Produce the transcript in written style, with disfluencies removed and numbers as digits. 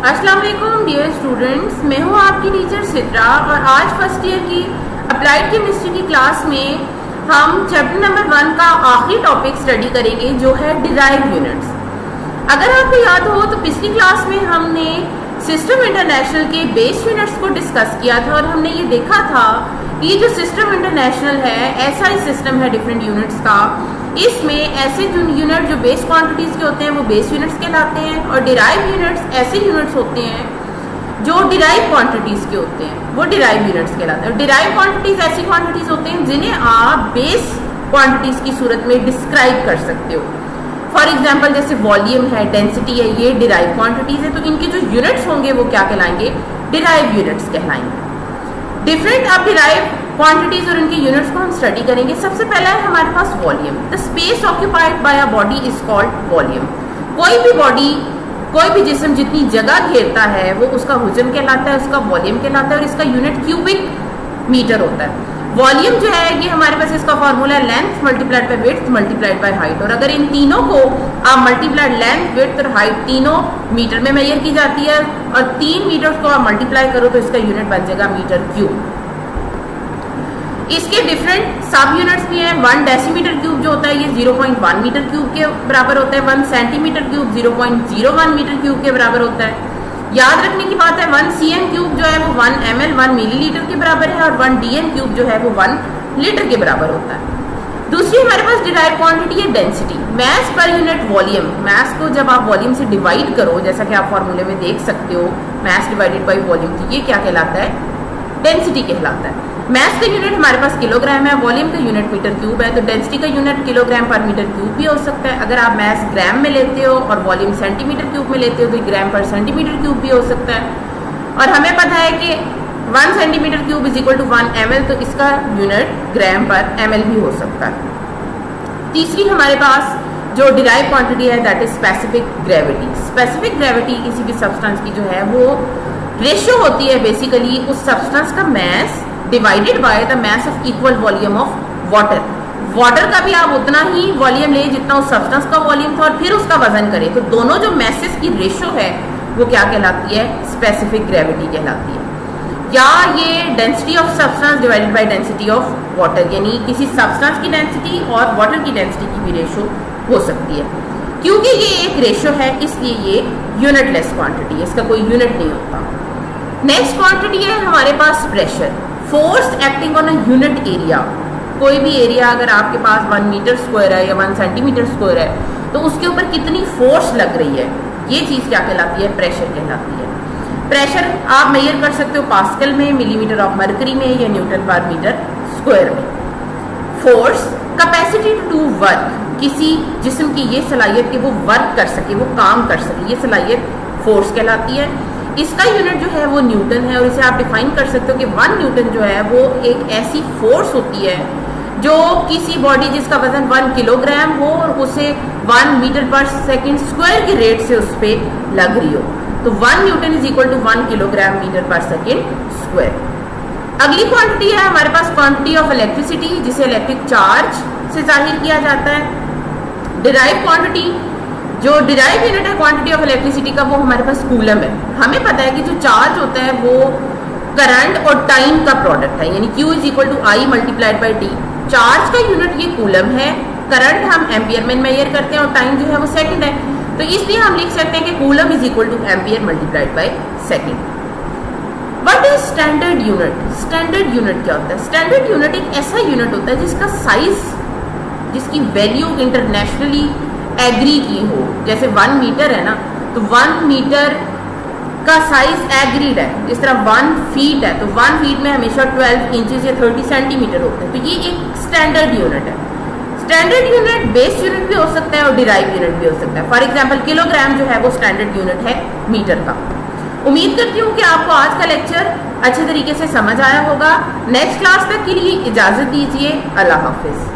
अस्सलाम वालेकुम dear students, मैं हूं आपकी टीचर सिद्रा और आज फर्स्ट ईयर की अप्लाइड केमिस्ट्री की क्लास में हम चैप्टर नंबर 1 का आखिरी टॉपिक स्टडी करेंगे जो है डिराइव्ड यूनिट्स। अगर आपको याद हो तो पिछली क्लास में हमने सिस्टम इंटरनेशनल के बेस यूनिट्स को डिस्कस किया था और हमने ये देखा था कि ये जो सिस्टम इंटरनेशनल है ऐसा ही सिस्टम है डिफरेंट यूनिट्स का। इसमें ऐसे यूनिट जो बेस क्वांटिटीज के होते हैं वो बेस यूनिट्स कहलाते हैं और डिराइव यूनिट्स ऐसे यूनिट्स होते हैं जो डिराइव क्वांटिटीज के होते हैं, वो डिराइव यूनिट्स कहलाते हैं। डिराइव क्वांटिटीज ऐसी क्वांटिटीज होते हैं जिन्हें आप बेस क्वांटिटीज की सूरत में डिस्क्राइब कर सकते हो। फॉर एग्जाम्पल जैसे वॉल्यूम है, डेंसिटी है, ये डिराइव क्वांटिटीज है, तो इनके जो यूनिट्स होंगे वो क्या कहलाएंगे? डिराइव यूनिट्स कहलाएंगे। डिफरेंट अब डिराइव क्वांटिटीज और इनके यूनिट्स को हम स्टडी करेंगे। सबसे पहला है हमारे पास volume. The space occupied by a body is called volume. कोई भी बॉडी, कोई भी जिस्म जितनी जगह घेरता है वो उसका हुजम कहलाता है, उसका वॉल्यूम कहलाता है और इसका यूनिट क्यूबिक मीटर होता है। वॉल्यूम जो है ये हमारे पास इसका फॉर्मूला है length multiplied by width multiplied by height. और अगर इन तीनों को आप मल्टीप्लाइड लेंथ, विड्थ और हाइट तीनों मीटर में मेजर की जाती है और 3 मीटर को आप मल्टीप्लाई करो तो इसका यूनिट बन जाएगा मीटर क्यूब। इसके डिफरेंट सब यूनिट्स भी हैं। 1 डेसीमीटर क्यूब जो होता है ये 0.1 मीटर क्यूब के बराबर होता है। 1 सेंटीमीटर क्यूब 0.01 मीटर क्यूब के बराबर होता है। याद रखने की बात है 1 cm क्यूब जो है वो 1 ml 1 मिलीलीटर के बराबर है और 1 dm क्यूब जो है वो 1 लीटर के बराबर होता है। दूसरी हमारे पास डिराइव क्वांटिटी है density. Mass per unit volume. Mass को जब आप वॉल्यूम से डिवाइड करो, जैसा कि आप फॉर्मूले में देख सकते हो, मैस डिवाइडेड बाई वॉल्यूम, तो ये क्या कहलाता है? डेंसिटी कहलाता है। मैस का यूनिट हमारे पास किलोग्राम है, वॉल्यूम का यूनिट मीटर क्यूब है, तो डेंसिटी का यूनिट किलोग्राम पर मीटर क्यूब भी हो सकता है। अगर आप मैस ग्राम में लेते हो और वॉल्यूम सेंटीमीटर क्यूब में लेते हो तो ग्राम पर सेंटीमीटर क्यूब भी हो सकता है। और हमें पता है कि 1 centimeter cube is equal to 1 ml, तो इसका यूनिट ग्राम पर ml भी हो सकता है। तीसरी हमारे पास जो डिराइव क्वांटिटी है that is specific gravity. Specific gravity किसी भी सब्सटेंस की जो है वो रेशियो होती है बेसिकली उस सब्सटेंस का mess divided by the mass of equal volume of water. Water का भी आप उतना ही वॉल्यूम ले जितना उस सब्सटेंस का वॉल्यूम था और फिर उसका वजन करें, तो दोनों जो मैसेस की रेशियो है वो क्या कहलाती है? स्पेसिफिक ग्रेविटी कहलाती है। या ये density of substance divided by density of water, यानी किसी सब्सटेंस की डेंसिटी और वाटर की डेंसिटी की भी रेशियो हो सकती है। क्योंकि ये एक रेशियो है इसलिए ये यूनिटलेस क्वांटिटी है, इसका कोई यूनिट नहीं होता। नेक्स्ट क्वांटिटी है हमारे पास pressure. Force acting on a unit area. कोई भी एरिया अगर आपके पास 1 मीटर स्क्वायर है या 1 सेंटीमीटर स्क्वायर है तो उसके ऊपर कितनी फोर्स लग रही है, ये चीज क्या कहलाती है? प्रेशर कहलाती है। प्रेशर आप मेजर कर सकते हो पास्कल में, मिलीमीटर ऑफ मरकरी में या न्यूटन पर मीटर स्क्वायर में। Force capacity to do work. किसी जिस्म की ये सलाहियत कि वो वर्क कर सके, वो काम कर सके, ये सलाहियत फोर्स कहलाती है। इसका यूनिट जो है वो न्यूटन है और इसे आप डिफाइन कर सकते हो कि 1 न्यूटन जो है वो एक ऐसी फोर्स होती है जो किसी बॉडी जिसका वजन 1 किलोग्राम हो और उसे 1 मीटर पर सेकंड स्क्वायर के रेट से उस पर लग रही हो, तो 1 newton is equal to 1 kilogram metre per second square. अगली क्वांटिटी है हमारे पास क्वांटिटी ऑफ इलेक्ट्रिसिटी, जिसे इलेक्ट्रिक चार्ज से जाहिर किया जाता है। डिराइव क्वांटिटी, जो डिराइव यूनिट है क्वांटिटी ऑफ इलेक्ट्रिसिटी का, वो हमारे पास कूलम है। हमें पता है कि जो चार्ज होता है वो करंट और टाइम का प्रोडक्ट है, यानी Q is equal to I multiplied by T। Charge का यूनिट ये कूलम है, करंट हम एम्पियर में मेजर करते हैं और टाइम जो है वो सेकंड है, तो इसलिए हम लिख सकते हैं कि coulomb is equal two ampere multiplied by second. What is standard unit? Standard unit क्या होता है? स्टैंडर्ड यूनिट एक ऐसा यूनिट होता है जिसका साइज, जिसकी वैल्यू इंटरनेशनली एग्री की हो। जैसे 1 मीटर है ना, तो 1 मीटर का साइज एग्रीड है। जिस तरह 1 फीट है तो 1 फीट में हमेशा 12 इंचेस या 30 सेंटीमीटर होते हैं, तो ये एक स्टैंडर्ड यूनिट है। स्टैंडर्ड यूनिट बेस यूनिट भी हो सकता है और डिराइव यूनिट भी हो सकता है। फॉर एग्जाम्पल किलोग्राम जो है वो स्टैंडर्ड यूनिट है मीटर का। उम्मीद करती हूँ कि आपको आज का लेक्चर अच्छे तरीके से समझ आया होगा। नेक्स्ट क्लास तक के लिए इजाजत दीजिए। अल्लाह हाफिज।